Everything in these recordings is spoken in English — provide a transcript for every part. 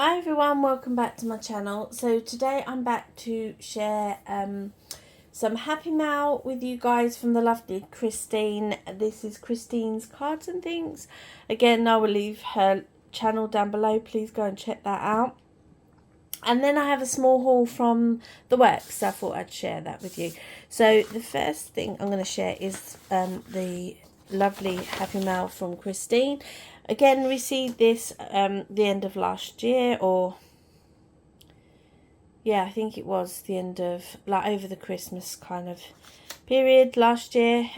Hi everyone, welcome back to my channel. So today I'm back to share some Happy Mail with you guys from the lovely Christine. This is Christine's cards and things. Again, I will leave her channel down below. Please go and check that out. And then I have a small haul from the works, so I thought I'd share that with you. So the first thing I'm going to share is the lovely Happy Mail from Christine. Again, received this the end of last year, or yeah, I think it was the end of, like, over the Christmas kind of period last year.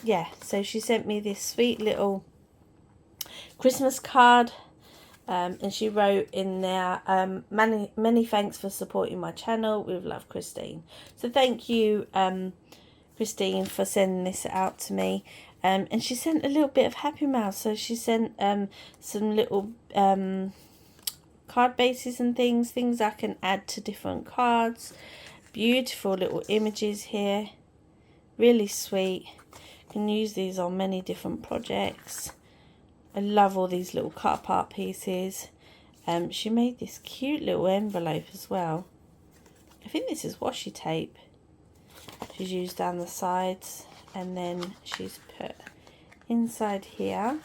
Yeah, so she sent me this sweet little Christmas card. And she wrote in there, many thanks for supporting my channel. With love, Christine. So thank you, Christine, for sending this out to me. And she sent a little bit of Happy Mail. So she sent some little card bases and things I can add to different cards. Beautiful little images here. Really sweet. You can use these on many different projects. I love all these little cut apart pieces. She made this cute little envelope as well. I think this is washi tape. She's used down the sides, and then she's put inside here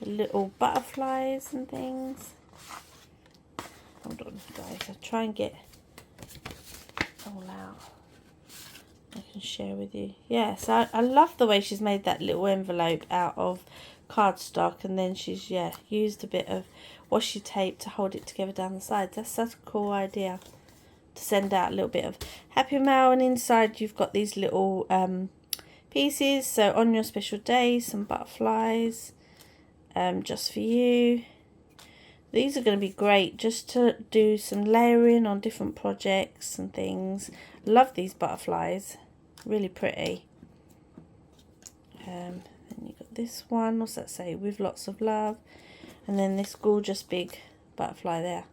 little butterflies and things. Hold on guys, I'll try and get all out. I can share with you. Yeah, so I love the way she's made that little envelope out of cardstock, and then she's used a bit of washi tape to hold it together down the sides. That's such a cool idea, to send out a little bit of Happy Mail. And inside you've got these little pieces, so on your special day, some butterflies, just for you. These are going to be great just to do some layering on different projects and things. Love these butterflies, really pretty. And you got this one, what's that say? With lots of love. And then this gorgeous big butterfly there.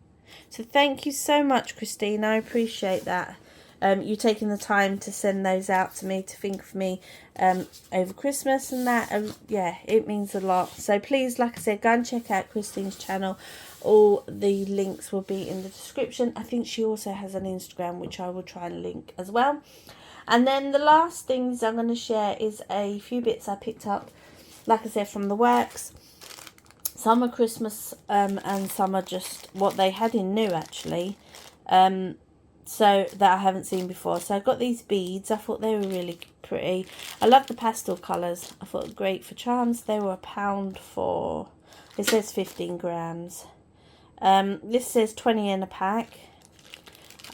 So thank you so much, Christine. I appreciate that. You taking the time to send those out to me, to think of me over Christmas and that. Yeah, it means a lot. So please, like I said, go and check out Christine's channel. All the links will be in the description. I think she also has an Instagram, which I will try and link as well. And then the last things I'm going to share is a few bits I picked up, like I said, from the works. Some are Christmas and some are just what they had in new, actually. So that I haven't seen before. So I got these beads. I thought they were really pretty. I love the pastel colours. I thought great for charms. They were £1 for, it says 15 grams. This says 20 in a pack.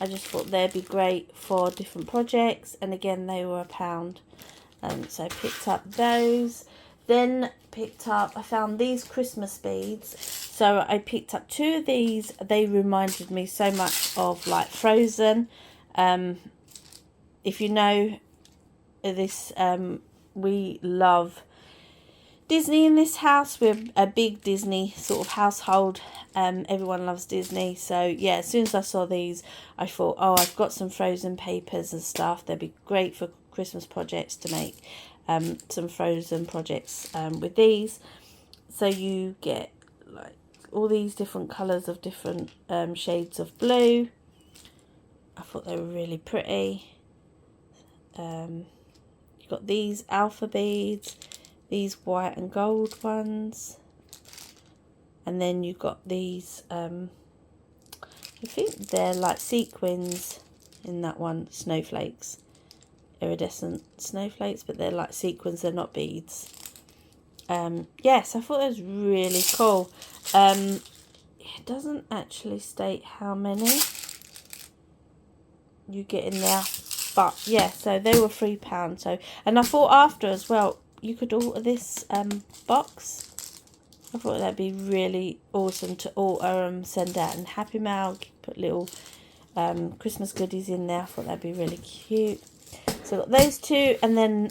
I just thought they'd be great for different projects, and again they were £1. So I picked up those. Then I found these Christmas beads. So I picked up 2 of these. They reminded me so much of, like, Frozen. If you know this, we love Disney in this house. We're a big Disney sort of household. Everyone loves Disney. So yeah, as soon as I saw these, I thought, oh, I've got some Frozen papers and stuff. They'd be great for Christmas projects, to make some Frozen projects with these. So you get, like, all these different colours of different shades of blue. I thought they were really pretty. You got these alpha beads, these white and gold ones, and then you've got these I think they're like sequins in that one, snowflakes, iridescent snowflakes, but they're like sequins, they're not beads. Yes, I thought that was really cool. It doesn't actually state how many you get in there, but yeah, so they were £3. So, and I thought after as well, you could order this box. I thought that'd be really awesome to order, send out in Happy Mail, put little Christmas goodies in there. I thought that'd be really cute. So I got those 2, and then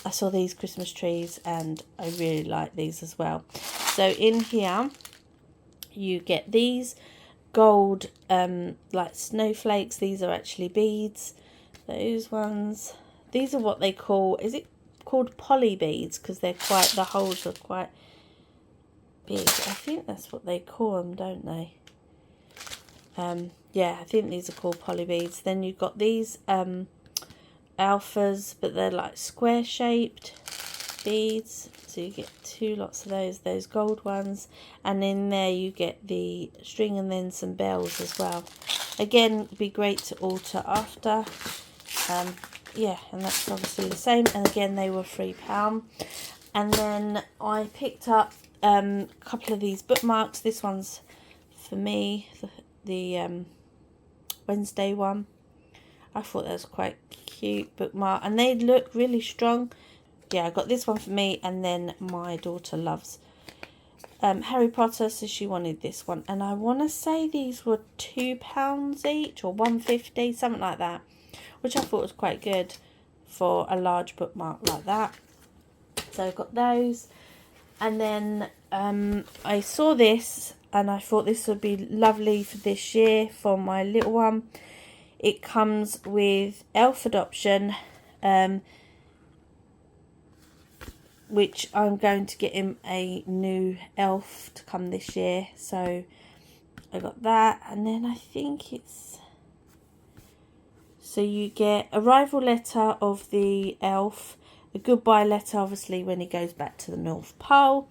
I saw these Christmas trees, and I really like these as well. So in here you get these gold like snowflakes. These are actually beads. Those ones, these are what they call, is it called poly beads, because they're quite, the holes are quite big. I think that's what they call them, don't they? Yeah, I think these are called poly beads. Then you've got these alphas, but they're like square shaped beads, so you get 2 lots of those gold ones, and in there you get the string and then some bells as well. Again, be great to alter after. Yeah, and that's obviously the same, and again they were £3. And then I picked up a couple of these bookmarks. This one's for me, the Wednesday one. I thought that was quite cute bookmark, and they look really strong. Yeah, I got this one for me, and then my daughter loves Harry Potter, so she wanted this one. And I want to say these were £2 each, or £1.50, something like that, which I thought was quite good for a large bookmark like that. So I got those, and then I saw this, and I thought this would be lovely for this year for my little one. It comes with elf adoption, which I'm going to get him a new elf to come this year. So I got that, and then I think it's, so you get arrival letter of the elf, the goodbye letter obviously when he goes back to the North Pole,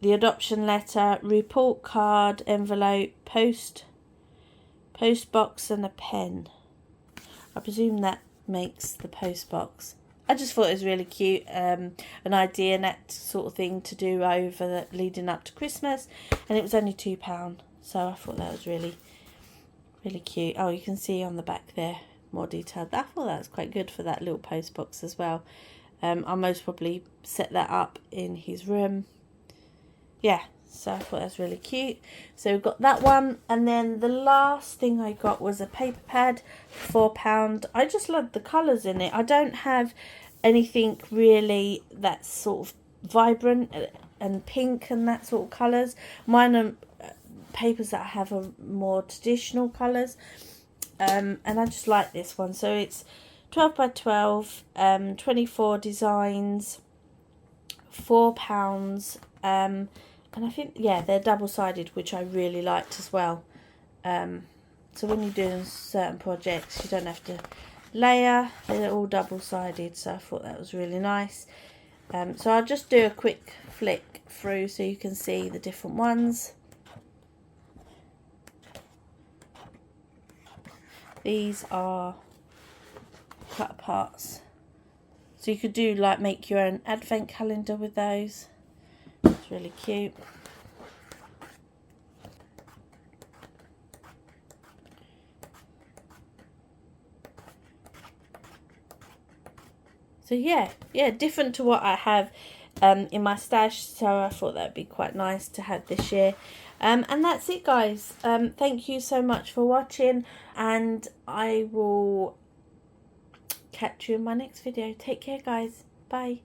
the adoption letter, report card, envelope, post box, and a pen. I presume that makes the post box. I just thought it was really cute, an idea and that sort of thing to do over leading up to Christmas, and it was only £2, so I thought that was really, really cute. Oh, you can see on the back there more detailed. I thought that was quite good for that little post box as well. I'll most probably set that up in his room. Yeah, so I thought that was really cute. So we've got that one, and then the last thing I got was a paper pad for £4. I just love the colours in it. I don't have anything really that's sort of vibrant and pink and that sort of colours. Mine are papers that I have are more traditional colours, and I just like this one. So it's 12 by 12, 24 designs, £4. And I think, yeah, they're double-sided, which I really liked as well. So when you're doing certain projects, you don't have to layer. They're all double-sided, so I thought that was really nice. So I'll just do a quick flick through so you can see the different ones. These are cut aparts. So you could do, like, make your own advent calendar with those. It's really cute. So yeah, different to what I have in my stash, so I thought that'd be quite nice to have this year. And that's it, guys. Thank you so much for watching, and I will catch you in my next video. Take care, guys. Bye.